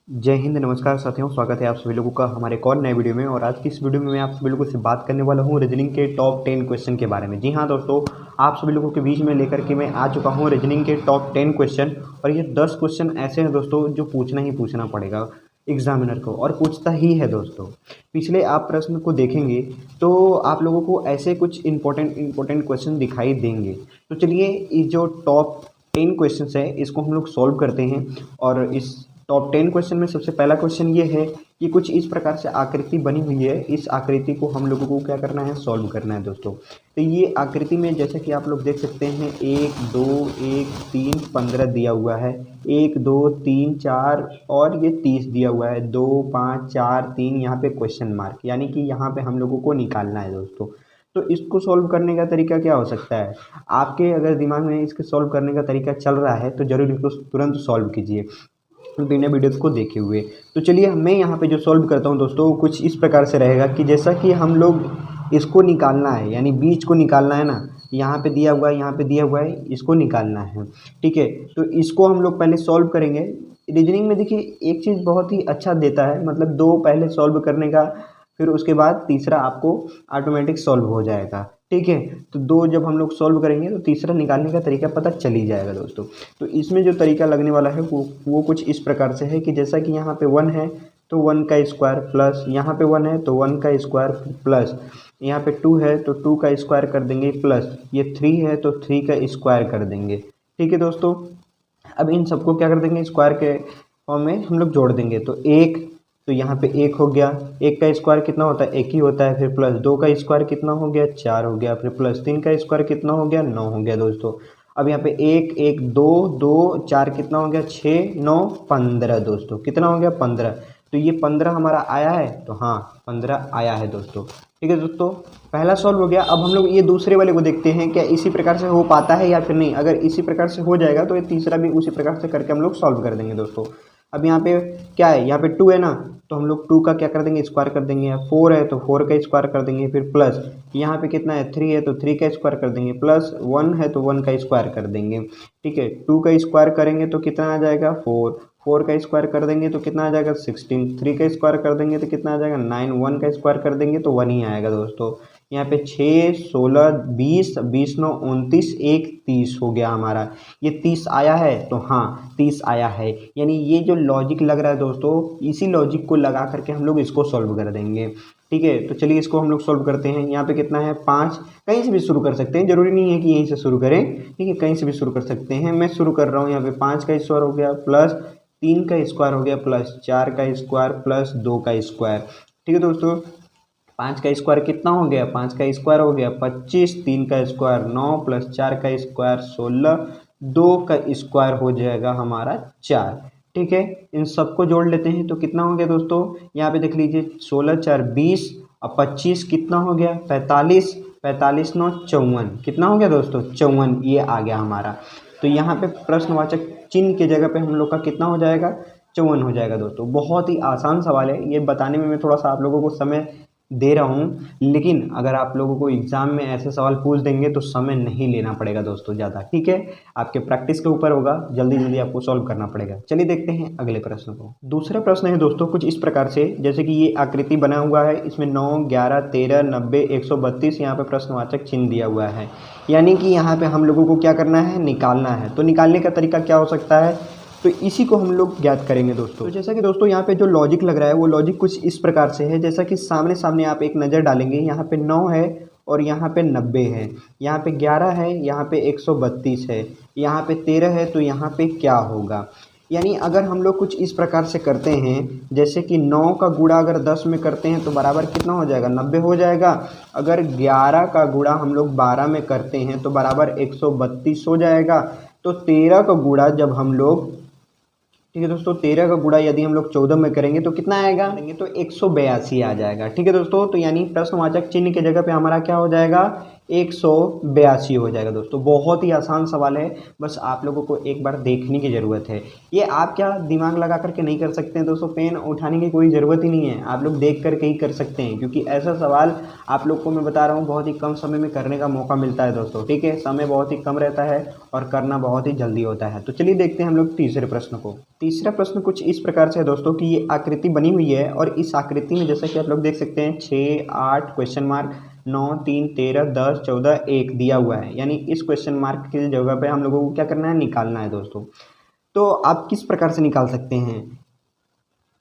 जय हिंद, नमस्कार साथियों। स्वागत है आप सभी लोगों का हमारे एक और नए वीडियो में। और आज की इस वीडियो में मैं आप सभी लोगों से बात करने वाला हूं रीजनिंग के टॉप 10 क्वेश्चन के बारे में। जी हां दोस्तों, आप सभी लोगों के बीच में लेकर के मैं आ चुका हूं रीजनिंग के टॉप 10 क्वेश्चन। और ये 10 क्वेश्चन ऐसे हैं दोस्तों जो पूछना ही पूछना पड़ेगा एग्जामिनर को, और पूछता ही है दोस्तों। पिछले आप प्रश्न को देखेंगे तो आप लोगों को ऐसे कुछ इंपॉर्टेंट क्वेश्चन दिखाई देंगे। तो चलिए, इस जो टॉप 10 क्वेश्चन है इसको हम लोग सॉल्व करते हैं। और इस टॉप 10 क्वेश्चन में सबसे पहला क्वेश्चन ये है कि कुछ इस प्रकार से आकृति बनी हुई है। इस आकृति को हम लोगों को क्या करना है, सॉल्व करना है दोस्तों। तो ये आकृति में जैसे कि आप लोग देख सकते हैं 1 2 1 3 15 दिया हुआ है, 1 2 3 4 और ये 30 दिया हुआ है, 2 5 4 3 यहाँ पे क्वेश्चन मार्क, यानी कि यहाँ पे हम लोगों को निकालना है दोस्तों। तो इसको सॉल्व करने का तरीका क्या हो सकता है? आपके अगर दिमाग में इसके सॉल्व करने का तरीका चल रहा है तो जरूर इसको तुरंत सॉल्व कीजिए बिना वीडियोस को देखे हुए। तो चलिए, मैं यहाँ पे जो सॉल्व करता हूँ दोस्तों कुछ इस प्रकार से रहेगा कि जैसा कि हम लोग इसको निकालना है, यानी बीच को निकालना है ना। यहाँ पे दिया हुआ है, यहाँ पे दिया हुआ है, इसको निकालना है। ठीक है, तो इसको हम लोग पहले सॉल्व करेंगे। रीजनिंग में देखिए एक चीज़ बहुत ही अच्छा देता है, मतलब दो पहले सॉल्व करने का, फिर उसके बाद तीसरा आपको ऑटोमेटिक सॉल्व हो जाएगा। ठीक है, तो दो जब हम लोग सॉल्व करेंगे तो तीसरा निकालने का तरीका पता चल ही जाएगा दोस्तों। तो इसमें जो तरीका लगने वाला है वो कुछ इस प्रकार से है कि जैसा कि यहाँ पे 1 है तो 1 का स्क्वायर प्लस, यहाँ पे 1 है तो 1 का स्क्वायर प्लस, यहाँ पे 2 है तो 2 का स्क्वायर कर देंगे प्लस, ये 3 है तो 3 का स्क्वायर कर देंगे। ठीक है दोस्तों, अब इन सबको क्या कर देंगे, स्क्वायर के फॉर्म में हम लोग जोड़ देंगे। तो एक, तो यहाँ पे 1 हो गया, 1 का स्क्वायर कितना होता है, 1 ही होता है। फिर प्लस 2 का स्क्वायर कितना हो गया, 4 हो गया। फिर प्लस 3 का स्क्वायर कितना हो गया, 9 हो गया दोस्तों। अब यहाँ पे 1 1 2 2 4 कितना हो गया, 6 9 15 दोस्तों। कितना हो गया, 15। तो ये 15 हमारा आया है, तो हाँ 15 आया है दोस्तों। ठीक है दोस्तों, पहला सॉल्व हो गया। अब हम लोग ये दूसरे वाले को देखते हैं क्या इसी प्रकार से हो पाता है या फिर नहीं। अगर इसी प्रकार से हो जाएगा तो ये तीसरा भी उसी प्रकार से करके हम लोग सॉल्व कर देंगे दोस्तों। अब यहाँ पे क्या है, यहाँ पे 2 है ना, तो हम लोग 2 का क्या कर देंगे, स्क्वायर कर देंगे। 4 है तो 4 का स्क्वायर कर देंगे। फिर प्लस यहाँ पे कितना है, 3 है तो 3 का स्क्वायर कर देंगे। प्लस 1 है तो 1 का स्क्वायर कर देंगे। ठीक है, 2 का स्क्वायर करेंगे तो कितना आ जाएगा, 4। 4 का स्क्वायर कर देंगे तो कितना आ जाएगा, 16। 3 का स्क्वायर कर देंगे तो कितना आ जाएगा, 9। 1 का स्क्वायर कर देंगे तो 1 ही आएगा दोस्तों। यहाँ पे 6 16 20 20 9 29 1 30 हो गया हमारा। ये 30 आया है, तो हाँ 30 आया है। यानी ये जो लॉजिक लग रहा है दोस्तों, इसी लॉजिक को लगा करके हम लोग इसको सॉल्व कर देंगे। ठीक है, तो चलिए इसको हम लोग सॉल्व करते हैं। यहाँ पे कितना है, 5। कहीं से भी शुरू कर सकते हैं, जरूरी नहीं है कि यहीं से शुरू करें। ठीक है, कहीं से भी शुरू कर सकते हैं। मैं शुरू कर रहा हूँ। यहाँ पे 5 का स्क्वायर हो गया प्लस 3 का स्क्वायर हो गया प्लस 4 का स्क्वायर प्लस 2 का स्क्वायर। ठीक है दोस्तों, 5 का स्क्वायर कितना हो गया, 5 का स्क्वायर हो गया 25, 3 का स्क्वायर 9 प्लस 4 का स्क्वायर 16, 2 का स्क्वायर हो जाएगा हमारा 4। ठीक है, इन सबको जोड़ लेते हैं तो कितना हो गया दोस्तों, यहाँ पे देख लीजिए 16 4 20 और 25 कितना हो गया, 45। 45 9 54, कितना हो गया दोस्तों, 54। ये आ गया हमारा। तो यहाँ पे प्रश्नवाचक चिन्ह की जगह पे हम लोग का कितना हो जाएगा, 54 हो जाएगा दोस्तों। बहुत ही आसान सवाल है, ये बताने में मैं थोड़ा सा आप लोगों को समय दे रहा हूँ, लेकिन अगर आप लोगों को एग्जाम में ऐसे सवाल पूछ देंगे तो समय नहीं लेना पड़ेगा दोस्तों ज़्यादा। ठीक है, आपके प्रैक्टिस के ऊपर होगा, जल्दी जल्दी आपको सॉल्व करना पड़ेगा। चलिए देखते हैं अगले प्रश्न को। दूसरा प्रश्न है दोस्तों कुछ इस प्रकार से, जैसे कि ये आकृति बना हुआ है, इसमें 9 11 13 90 132 यहाँ पे प्रश्नवाचक चिन्ह दिया हुआ है। यानी कि यहाँ पे हम लोगों को क्या करना है, निकालना है। तो निकालने का तरीका क्या हो सकता है, तो इसी को हम लोग ज्ञात करेंगे दोस्तों। तो जैसा कि दोस्तों यहाँ पे जो लॉजिक लग रहा है वो लॉजिक कुछ इस प्रकार से है, जैसा कि सामने सामने आप एक नज़र डालेंगे। यहाँ पे 9 है और यहाँ पे 90 है, यहाँ पे 11 है, यहाँ पे 132 है, यहाँ पे 13 है, तो यहाँ पे क्या होगा। यानी अगर हम लोग कुछ इस प्रकार से करते हैं, जैसे कि 9 का गुणा अगर 10 में करते हैं तो बराबर कितना हो जाएगा, 90 हो जाएगा। अगर 11 का गुणा हम लोग 12 में करते हैं तो बराबर 132 हो जाएगा। तो 13 का गुणा जब हम लोग, ठीक है दोस्तों, 13 का गुणा यदि हम लोग 14 में करेंगे तो कितना आएगा, तो 182 आ जाएगा। ठीक है दोस्तों, तो यानी प्रश्नवाचक चिन्ह की जगह पे हमारा क्या हो जाएगा, 182 हो जाएगा दोस्तों। बहुत ही आसान सवाल है, बस आप लोगों को एक बार देखने की ज़रूरत है। ये आप क्या दिमाग लगा करके नहीं कर सकते हैं दोस्तों, पेन उठाने की कोई ज़रूरत ही नहीं है, आप लोग देख करके ही कर सकते हैं, क्योंकि ऐसा सवाल आप लोग को मैं बता रहा हूँ बहुत ही कम समय में करने का मौका मिलता है दोस्तों। ठीक है, समय बहुत ही कम रहता है और करना बहुत ही जल्दी होता है। तो चलिए देखते हैं हम लोग तीसरे प्रश्न को। तीसरा प्रश्न कुछ इस प्रकार से है दोस्तों कि ये आकृति बनी हुई है और इस आकृति में जैसा कि आप लोग देख सकते हैं 6, 8 क्वेश्चन मार्क, 9, 3, 13, 10, 14, 1 दिया हुआ है। यानी इस क्वेश्चन मार्क की जगह पे हम लोगों को क्या करना है, निकालना है दोस्तों। तो आप किस प्रकार से निकाल सकते हैं,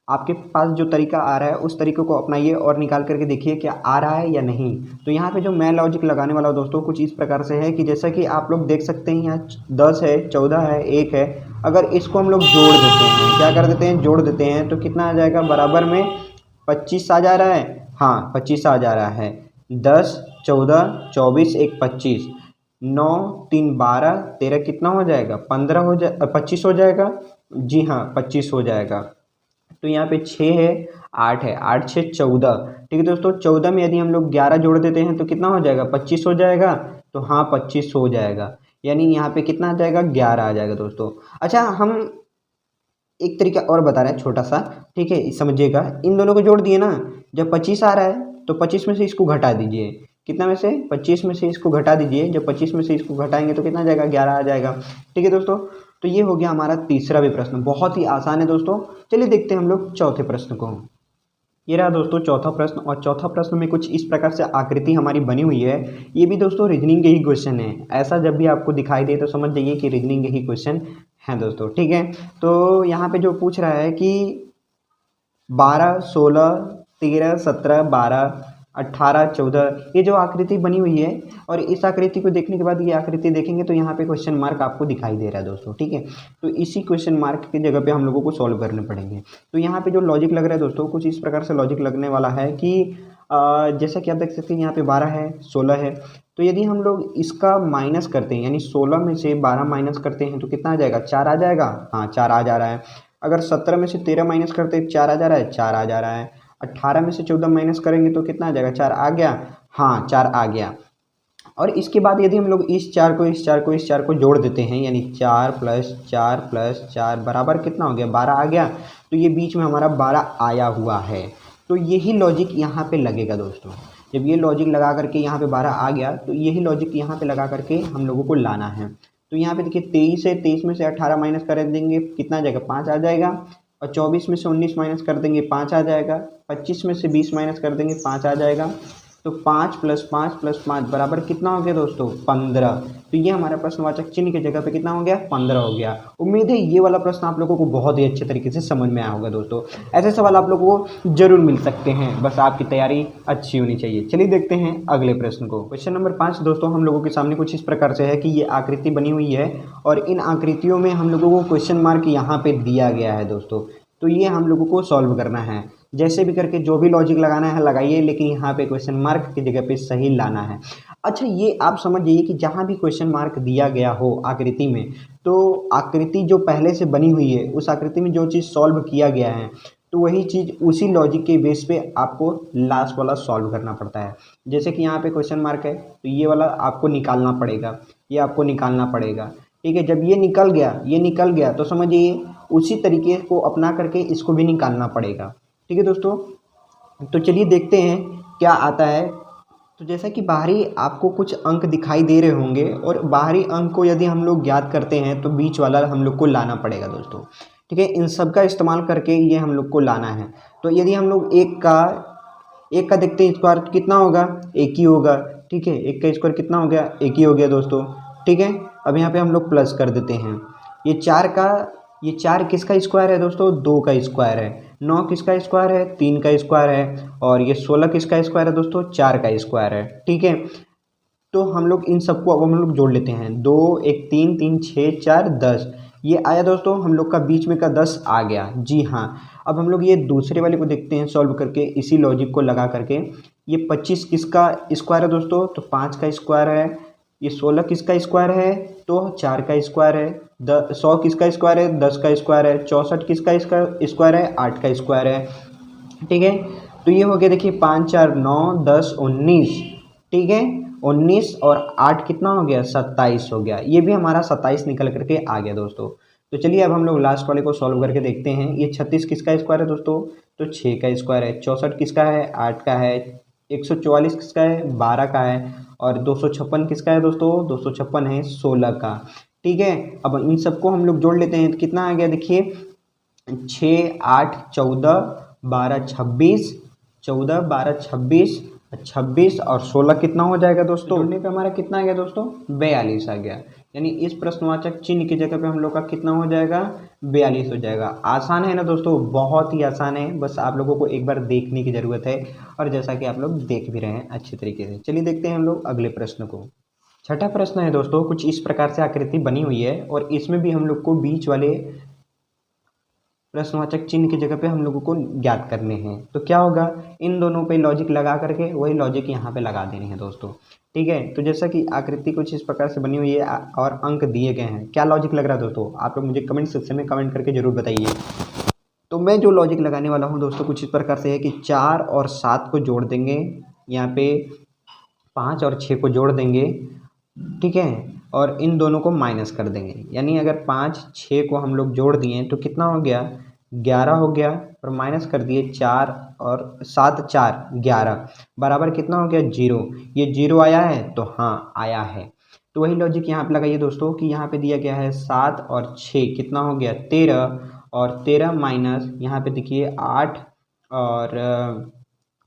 आपके पास जो तरीका आ रहा है उस तरीके को अपनाइए और निकाल करके देखिए क्या आ रहा है या नहीं। तो यहाँ पे जो मैं लॉजिक लगाने वाला हूँ दोस्तों कुछ इस प्रकार से है कि जैसा कि आप लोग देख सकते हैं यहाँ 10 है, 14 है, 1 है। अगर इसको हम लोग जोड़ देते हैं, क्या कर देते हैं, जोड़ देते हैं, तो कितना आ जाएगा, बराबर में 25 आ जा रहा है। हाँ 25 आ जा रहा है। 10, 14, 24, 1, 25, 9, 3, 12, 13 कितना हो जाएगा, 15 हो जाए, 25 हो जाएगा। जी हाँ 25 हो जाएगा। तो यहाँ पे 6 है, 8 है, 8, 6, 14। ठीक है दोस्तों, 14 में यदि हम लोग 11 जोड़ देते हैं तो कितना हो जाएगा, 25 हो जाएगा। तो हाँ 25 हो जाएगा, यानी यहाँ पे कितना आ जाएगा, 11 आ जाएगा दोस्तों। अच्छा, हम एक तरीका और बता रहे हैं छोटा सा, ठीक है समझिएगा। इन दोनों को जोड़ दिए ना, जब 25 आ रहा है तो 25 में से इसको घटा दीजिए। कितना में से, 25 में से इसको घटा दीजिए। जब 25 में से इसको घटाएंगे तो कितना आ जाएगा, 11 आ जाएगा। ठीक है दोस्तों, तो ये हो गया हमारा तीसरा भी प्रश्न, बहुत ही आसान है दोस्तों। चलिए देखते हैं हम लोग चौथे प्रश्न को। ये रहा दोस्तों चौथा प्रश्न, और चौथा प्रश्न में कुछ इस प्रकार से आकृति हमारी बनी हुई है। ये भी दोस्तों रीजनिंग के ही क्वेश्चन है, ऐसा जब भी आपको दिखाई दे तो समझ जाइए कि रीजनिंग के ही क्वेश्चन हैं दोस्तों। ठीक है, तो यहाँ पे जो पूछ रहा है कि 12, 16, 13, 17, 12, 18, 14, ये जो आकृति बनी हुई है, और इस आकृति को देखने के बाद ये आकृति देखेंगे तो यहाँ पे क्वेश्चन मार्क आपको दिखाई दे रहा है दोस्तों। ठीक है, तो इसी क्वेश्चन मार्क की जगह पे हम लोगों को सॉल्व करने पड़ेंगे। तो यहाँ पे जो लॉजिक लग रहा है दोस्तों कुछ इस प्रकार से लॉजिक लगने वाला है कि जैसा कि आप देख सकते हैं यहाँ पे 12 है, 16 है। तो यदि हम लोग इसका माइनस करते हैं, यानी 16 में से 12 माइनस करते हैं तो कितना आ जाएगा, 4 आ जाएगा। हाँ 4 आ जा रहा है। अगर 17 में से 13 माइनस करते हैं 4 आ जा रहा है, 4 आ जा रहा है। 18 में से 14 माइनस करेंगे तो कितना आ जाएगा, 4 आ गया। हाँ 4 आ गया। और इसके बाद यदि हम लोग इस 4 को इस 4 को इस 4 को जोड़ देते हैं, यानी 4 + 4 + 4 बराबर कितना हो गया, 12 आ गया। तो ये बीच में हमारा 12 आया हुआ है। तो यही लॉजिक यहाँ पे लगेगा दोस्तों। जब ये लॉजिक लगा करके यहाँ पे 12 आ गया तो यही लॉजिक यहाँ पे लगा करके हम लोगों को लाना है। तो यहाँ पे देखिए 23 है, 23 में से 18 माइनस कर देंगे कितना आ जाएगा, 5 आ जाएगा। और 24 में से 19 माइनस कर देंगे 5 आ जाएगा। 25 में से 20 माइनस कर देंगे 5 आ जाएगा। तो 5 + 5 + 5 बराबर कितना हो गया दोस्तों, 15। तो ये हमारा प्रश्नवाचक चिन्ह की जगह पे कितना हो गया, 15 हो गया। उम्मीद है ये वाला प्रश्न आप लोगों को बहुत ही अच्छे तरीके से समझ में आया होगा दोस्तों। ऐसे सवाल आप लोगों को जरूर मिल सकते हैं, बस आपकी तैयारी अच्छी होनी चाहिए। चलिए देखते हैं अगले प्रश्न को। क्वेश्चन नंबर 5 दोस्तों हम लोगों के सामने कुछ इस प्रकार से है कि ये आकृति बनी हुई है और इन आकृतियों में हम लोगों को क्वेश्चन मार्क यहाँ पे दिया गया है दोस्तों। तो ये हम लोगों को सॉल्व करना है, जैसे भी करके जो भी लॉजिक लगाना है लगाइए, लेकिन यहाँ पे क्वेश्चन मार्क की जगह पे सही लाना है। अच्छा, ये आप समझ जाइए कि जहाँ भी क्वेश्चन मार्क दिया गया हो आकृति में, तो आकृति जो पहले से बनी हुई है उस आकृति में जो चीज़ सॉल्व किया गया है तो वही चीज़ उसी लॉजिक के बेस पे आपको लास्ट वाला सॉल्व करना पड़ता है। जैसे कि यहाँ पे क्वेश्चन मार्क है तो ये वाला आपको निकालना पड़ेगा, ये आपको निकालना पड़ेगा। ठीक है, जब ये निकल गया तो समझिए उसी तरीके को अपना करके इसको भी निकालना पड़ेगा। ठीक है दोस्तों, तो चलिए देखते हैं क्या आता है। तो जैसा कि बाहरी आपको कुछ अंक दिखाई दे रहे होंगे और बाहरी अंक को यदि हम लोग ज्ञात करते हैं तो बीच वाला हम लोग को लाना पड़ेगा दोस्तों। ठीक है, इन सब का इस्तेमाल करके ये हम लोग को लाना है। तो यदि हम लोग एक का देखते हैं स्क्वायर कितना होगा, एक ही होगा। ठीक है, एक का स्क्वायर कितना हो गया, एक ही हो गया दोस्तों। ठीक है, अब यहाँ पे हम लोग प्लस कर देते हैं। ये 4 किसका स्क्वायर है दोस्तों, 2 का स्क्वायर है। 9 किसका स्क्वायर है, 3 का स्क्वायर है। और ये 16 किसका स्क्वायर है दोस्तों, 4 का स्क्वायर है। ठीक है, तो हम लोग इन सबको अब हम लोग जोड़ लेते हैं। 2, 1, 3, 3, 6, 4, 10 ये आया दोस्तों, हम लोग का बीच में का 10 आ गया। जी हाँ, अब हम लोग ये दूसरे वाले को देखते हैं सॉल्व करके इसी लॉजिक को लगा करके। ये 25 किसका स्क्वायर है दोस्तों, तो 5 का स्क्वायर है। ये 16 किसका स्क्वायर है, तो 4 का स्क्वायर है। 100 किसका स्क्वायर है, 10 का स्क्वायर है। 64 किसका स्क्वायर है, 8 का स्क्वायर है। ठीक है, तो ये हो गया देखिए 5, 4, 9, 10, 19। ठीक है, 19 और 8 कितना हो गया 27 हो गया। ये भी हमारा 27 निकल करके आ गया दोस्तों। तो चलिए अब हम लोग लास्ट वाले को सॉल्व करके देखते हैं। ये 36 किसका स्क्वायर है दोस्तों, तो 6 का स्क्वायर है। 64 किसका है, 8 का है। 144 किसका है, 12 का है। और 256 किसका है दोस्तों, 256 है 16 का। ठीक है, अब इन सबको हम लोग जोड़ लेते हैं तो कितना आ गया देखिए, 6 8 14 12 26, 14 12 26, 26 और 16 कितना हो जाएगा दोस्तों, जोड़ने पे हमारा कितना आ गया दोस्तों, 42 आ गया। यानी इस प्रश्नवाचक चिन्ह की जगह पे हम लोग का कितना हो जाएगा, 42 हो जाएगा। आसान है ना दोस्तों, बहुत ही आसान है, बस आप लोगों को एक बार देखने की ज़रूरत है और जैसा कि आप लोग देख भी रहे हैं अच्छी तरीके से। चलिए देखते हैं हम लोग अगले प्रश्न को। छठा प्रश्न है दोस्तों, कुछ इस प्रकार से आकृति बनी हुई है और इसमें भी हम लोग को बीच वाले प्रश्नवाचक चिन्ह की जगह पे हम लोगों को ज्ञात करने हैं। तो क्या होगा, इन दोनों पे लॉजिक लगा करके वही लॉजिक यहाँ पे लगा देने हैं दोस्तों। ठीक है, तो जैसा कि आकृति कुछ इस प्रकार से बनी हुई है और अंक दिए गए हैं, क्या लॉजिक लग रहा है दोस्तों, आप लोग मुझे कमेंट सेक्शन में कमेंट करके जरूर बताइए। तो मैं जो लॉजिक लगाने वाला हूँ दोस्तों कुछ इस प्रकार से है कि 4 और 7 को जोड़ देंगे, यहाँ पे 5 और 6 को जोड़ देंगे, ठीक है, और इन दोनों को माइनस कर देंगे। यानी अगर 5 6 को हम लोग जोड़ दिए तो कितना हो गया, 11 हो गया, और माइनस कर दिए 4 और 7 4 11 बराबर कितना हो गया 0। ये 0 आया है, तो हाँ आया है। तो वही लॉजिक यहाँ पे लगाइए दोस्तों कि यहाँ पे दिया गया है 7 और 6 कितना हो गया 13, और 13 माइनस यहाँ पे देखिए 8 और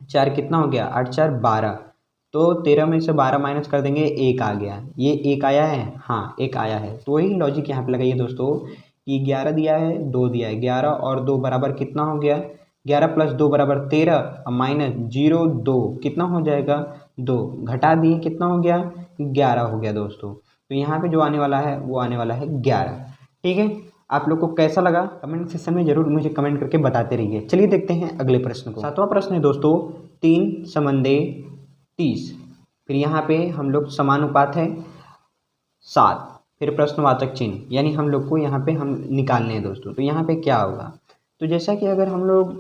4 कितना हो गया, 8 4 12, तो 13 में से 12 माइनस कर देंगे, 1 आ गया। ये 1 आया है, हाँ 1 आया है। तो वही लॉजिक यहाँ पे लगाइए दोस्तों कि 11 दिया है, 2 दिया है, 11 और 2 बराबर कितना हो गया, 11 प्लस 2 बराबर 13 और माइनस 0 2 कितना हो जाएगा 2, घटा दिए कितना हो गया 11 हो गया दोस्तों। तो यहाँ पे जो आने वाला है वो आने वाला है 11। ठीक है, आप लोग को कैसा लगा कमेंट सेक्शन में जरूर मुझे कमेंट करके बताते रहिए। चलिए देखते हैं अगले प्रश्न को। सातवां प्रश्न है दोस्तों, 3 समंदे 30, फिर यहाँ पे हम लोग समानुपात है 7, फिर प्रश्नवाचक चिन्ह, यानी हम लोग को यहाँ पे हम निकालने हैं दोस्तों। तो यहाँ पे क्या होगा, तो जैसा कि अगर हम लोग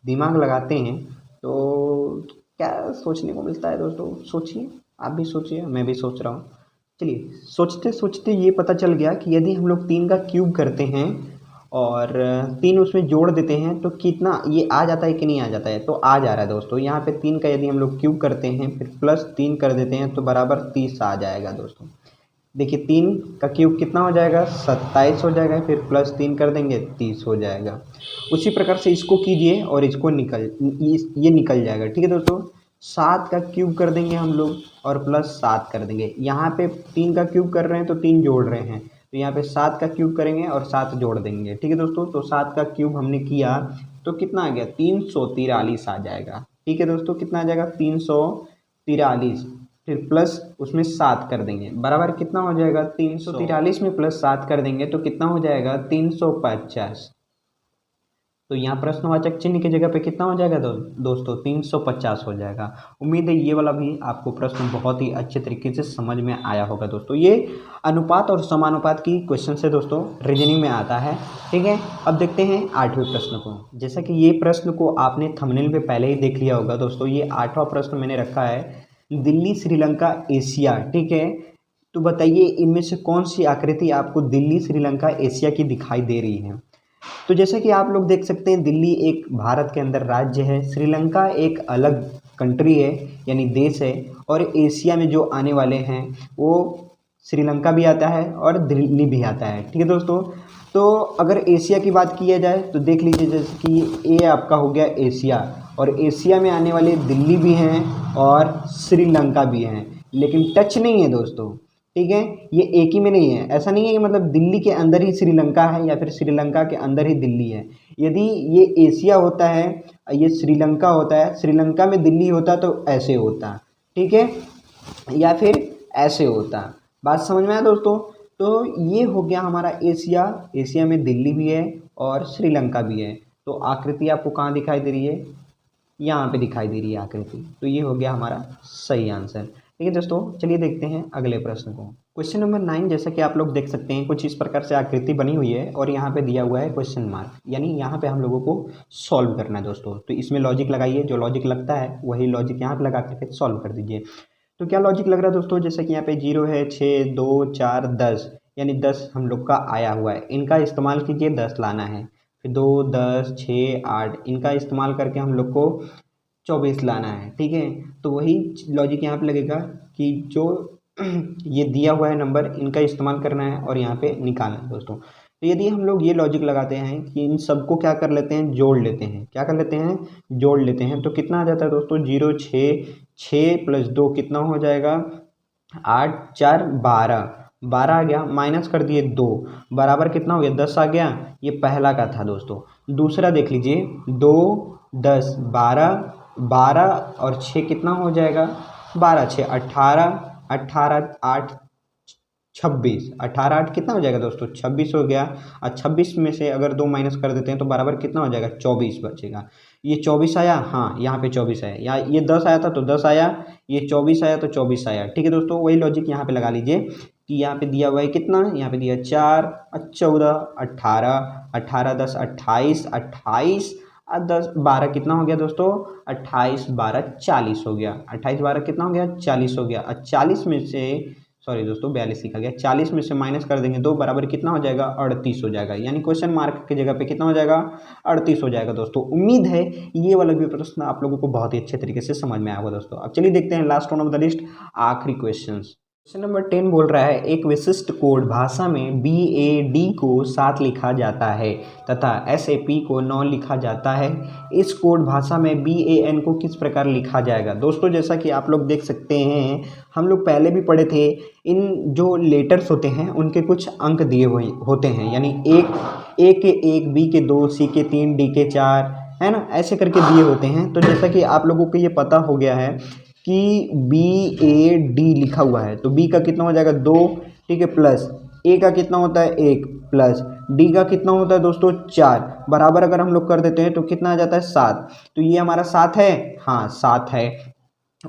दिमाग लगाते हैं तो क्या सोचने को मिलता है दोस्तों, सोचिए, आप भी सोचिए, मैं भी सोच रहा हूँ। चलिए सोचते सोचते ये पता चल गया कि यदि हम लोग 3 का क्यूब करते हैं और 3 उसमें जोड़ देते हैं तो कितना ये आ जाता है कि नहीं आ जाता है, तो आ जा रहा है दोस्तों। यहाँ पे 3 का यदि हम लोग क्यूब करते हैं फिर प्लस 3 कर देते हैं तो बराबर 30 आ जाएगा दोस्तों। देखिए 3 का क्यूब कितना हो जाएगा 27 हो जाएगा, फिर प्लस 3 कर देंगे 30 हो जाएगा। उसी प्रकार से इसको कीजिए और इसको ये निकल जाएगा। ठीक है दोस्तों, 7 का क्यूब कर देंगे हम लोग और प्लस 7 कर देंगे। यहाँ पे 3 का क्यूब कर रहे हैं तो 3 जोड़ रहे हैं, तो यहाँ पे 7 का क्यूब करेंगे और 7 जोड़ देंगे। ठीक है दोस्तों, तो 7 का क्यूब हमने किया तो कितना आ गया 343 आ जाएगा। ठीक है दोस्तों, कितना आ जाएगा 343, फिर प्लस उसमें 7 कर देंगे, बराबर कितना हो जाएगा 343 में प्लस 7 कर देंगे तो कितना हो जाएगा 350। तो यहाँ प्रश्नवाचक चिन्ह की जगह पे कितना हो जाएगा दोस्तों 350 हो जाएगा। उम्मीद है ये वाला भी आपको प्रश्न बहुत ही अच्छे तरीके से समझ में आया होगा दोस्तों। ये अनुपात और समानुपात की क्वेश्चन से दोस्तों रीजनिंग में आता है। ठीक है, अब देखते हैं 8वें प्रश्न को। जैसा कि ये प्रश्न को आपने थंबनेल पे पहले ही देख लिया होगा दोस्तों, ये 8वां प्रश्न मैंने रखा है, दिल्ली श्रीलंका एशिया। ठीक है, तो बताइए इनमें से कौन सी आकृति आपको दिल्ली श्रीलंका एशिया की दिखाई दे रही है। तो जैसा कि आप लोग देख सकते हैं, दिल्ली एक भारत के अंदर राज्य है, श्रीलंका एक अलग कंट्री है यानी देश है, और एशिया में जो आने वाले हैं वो श्रीलंका भी आता है और दिल्ली भी आता है। ठीक है दोस्तों, तो अगर एशिया की बात किया जाए तो देख लीजिए, जैसे कि ये आपका हो गया एशिया, और एशिया में आने वाले दिल्ली भी हैं और श्रीलंका भी हैं, लेकिन टच नहीं है दोस्तों। ठीक है, ये एक ही में नहीं है, ऐसा नहीं है कि मतलब दिल्ली के अंदर ही श्रीलंका है या फिर श्रीलंका के अंदर ही दिल्ली है। यदि ये एशिया होता है, ये श्रीलंका होता है, श्रीलंका में दिल्ली होता तो ऐसे होता, ठीक है, या फिर ऐसे होता। बात समझ में आया दोस्तों। तो ये हो गया हमारा एशिया, एशिया में दिल्ली भी है और श्रीलंका भी है। तो आकृति आपको कहाँ दिखाई दे रही है, यहाँ पे दिखाई दे रही है आकृति। तो ये हो गया हमारा सही आंसर। ठीक है दोस्तों, चलिए देखते हैं अगले प्रश्न को। क्वेश्चन नंबर 9 जैसा कि आप लोग देख सकते हैं कुछ इस प्रकार से आकृति बनी हुई है और यहाँ पे दिया हुआ है क्वेश्चन मार्क, यानी यहाँ पे हम लोगों को सॉल्व करना है दोस्तों। तो इसमें लॉजिक लगाइए, जो लॉजिक लगता है वही लॉजिक यहाँ पे लगा के फिर सॉल्व कर दीजिए। तो क्या लॉजिक लग रहा है दोस्तों, जैसे कि यहाँ पे 0 है, 6, 2, 4, 10, यानी 10 हम लोग का आया हुआ है, इनका इस्तेमाल कीजिए 10 लाना है। फिर 2, 10, 6, 8, इनका इस्तेमाल करके हम लोग को 24 लाना है। ठीक है, तो वही लॉजिक यहाँ पे लगेगा कि जो ये दिया हुआ है नंबर, इनका इस्तेमाल करना है और यहाँ पे निकालना है दोस्तों। तो यदि हम लोग ये लॉजिक लगाते हैं कि इन सबको क्या कर लेते हैं, जोड़ लेते हैं, क्या कर लेते हैं, जोड़ लेते हैं, तो कितना आ जाता है दोस्तों, 0, 6 प्लस 2 कितना हो जाएगा, 8, 4, 12, 12 आ गया, माइनस कर दिए 2, बराबर कितना हो गया, 10 आ गया। ये पहला का था दोस्तों। दूसरा देख लीजिए, 2, 10, 12, 12 और 6 कितना हो जाएगा, 12, 6, 18, 18, 8, 26, 18, 8 कितना हो जाएगा दोस्तों, 26 हो गया। और 26 में से अगर 2 माइनस कर देते हैं तो बराबर कितना हो जाएगा, 24 बचेगा। ये 24 आया, हाँ यहाँ पे 24 आया, या ये 10 आया था तो 10 आया, ये 24 आया तो 24 आया। ठीक है दोस्तों, वही लॉजिक यहाँ पे लगा लीजिए कि यहाँ पे दिया हुआ है कितना, यहाँ पे दिया 4 और 14, 18, 18, 10, 28, 28 और 10, 12 कितना हो गया दोस्तों, 28, 12, 40 हो गया। 28, 12 कितना हो गया, 40 हो गया। और 40 में से, सॉरी दोस्तों 42 लिखा गया, 40 में से माइनस कर देंगे 2, बराबर कितना हो जाएगा, 38 हो जाएगा। यानी क्वेश्चन मार्क की जगह पे कितना हो जाएगा, 38 हो जाएगा दोस्तों। उम्मीद है ये वाला भी प्रश्न आप लोगों को बहुत ही अच्छे तरीके से समझ में आया होगा दोस्तों। अब चलिए देखते हैं last one of the list, आखिरी क्वेश्चन। क्वेश्चन नंबर 10 बोल रहा है, एक विशिष्ट कोड भाषा में BAD को 7 लिखा जाता है तथा SAP को 9 लिखा जाता है। इस कोड भाषा में BAN को किस प्रकार लिखा जाएगा। दोस्तों जैसा कि आप लोग देख सकते हैं, हम लोग पहले भी पढ़े थे, इन जो लेटर्स होते हैं उनके कुछ अंक दिए हुए होते हैं, यानी A के 1, B के 2, C के 3, D के 4, है ना, ऐसे करके दिए होते हैं। तो जैसा कि आप लोगों को ये पता हो गया है कि BAD लिखा हुआ है, तो B का कितना हो जाएगा, 2, ठीक है, प्लस A का कितना होता है, 1, प्लस D का कितना होता है दोस्तों, 4, बराबर अगर हम लोग कर देते हैं तो कितना आ जाता है, 7। तो ये हमारा 7 है, हाँ 7 है।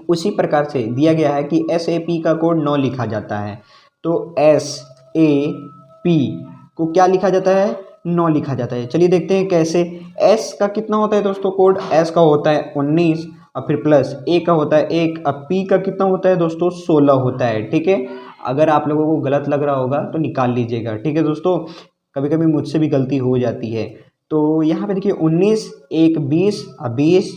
उसी प्रकार से दिया गया है कि SAP का कोड 9 लिखा जाता है, तो SAP को क्या लिखा जाता है, 9 लिखा जाता है। चलिए देखते हैं कैसे। S का कितना होता है दोस्तों कोड, S का होता है 19 और फिर प्लस A का होता है 1, अब P का कितना होता है दोस्तों, 16 होता है। ठीक है, अगर आप लोगों को गलत लग रहा होगा तो निकाल लीजिएगा। ठीक है दोस्तों, कभी कभी मुझसे भी गलती हो जाती है। तो यहाँ पे देखिए 19, 1, 20 और 20,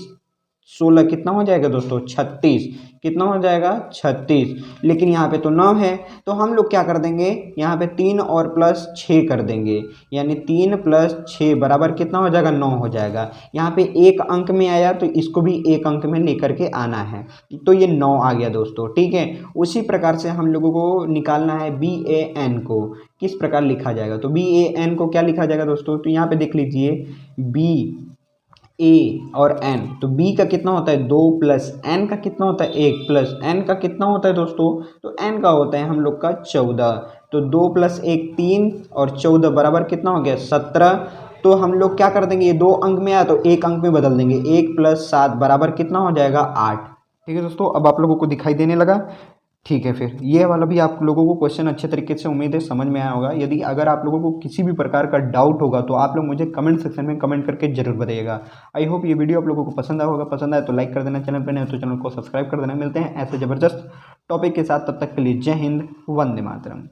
16 कितना हो जाएगा दोस्तों, 36, कितना हो जाएगा, 36। लेकिन यहाँ पे तो 9 है, तो हम लोग क्या कर देंगे, यहाँ पे 3 और प्लस 6 कर देंगे, यानी 3 प्लस 6 बराबर कितना हो जाएगा, 9 हो जाएगा। यहाँ पे एक अंक में आया तो इसको भी एक अंक में लेकर के आना है, तो ये 9 आ गया दोस्तों। ठीक है, उसी प्रकार से हम लोगों को निकालना है BAN को किस प्रकार लिखा जाएगा। तो BAN को क्या लिखा जाएगा दोस्तों, तो यहाँ पे देख लीजिए B A और N, तो B का कितना होता है, 2, प्लस N का कितना होता है, 1, प्लस N का कितना होता है दोस्तों, तो N का होता है हम लोग का 14। तो 2 प्लस 1, 3 और 14 बराबर कितना हो गया, 17। तो हम लोग क्या कर देंगे, ये 2 अंक में आया तो एक अंक में बदल देंगे, 1 प्लस 7 बराबर कितना हो जाएगा, 8। ठीक है दोस्तों, अब आप लोगों को दिखाई देने लगा। ठीक है, फिर ये वाला भी आप लोगों को क्वेश्चन अच्छे तरीके से उम्मीद है समझ में आया होगा। यदि अगर आप लोगों को किसी भी प्रकार का डाउट होगा तो आप लोग मुझे कमेंट सेक्शन में कमेंट करके जरूर बताइएगा। आई होप ये वीडियो आप लोगों को पसंद आया होगा, पसंद आए तो लाइक कर देना, चैनल पर नए तो चैनल को सब्सक्राइब कर देना। मिलते हैं ऐसे ज़बरदस्त टॉपिक के साथ, तब तक के लिए जय हिंद, वंदे मातरम।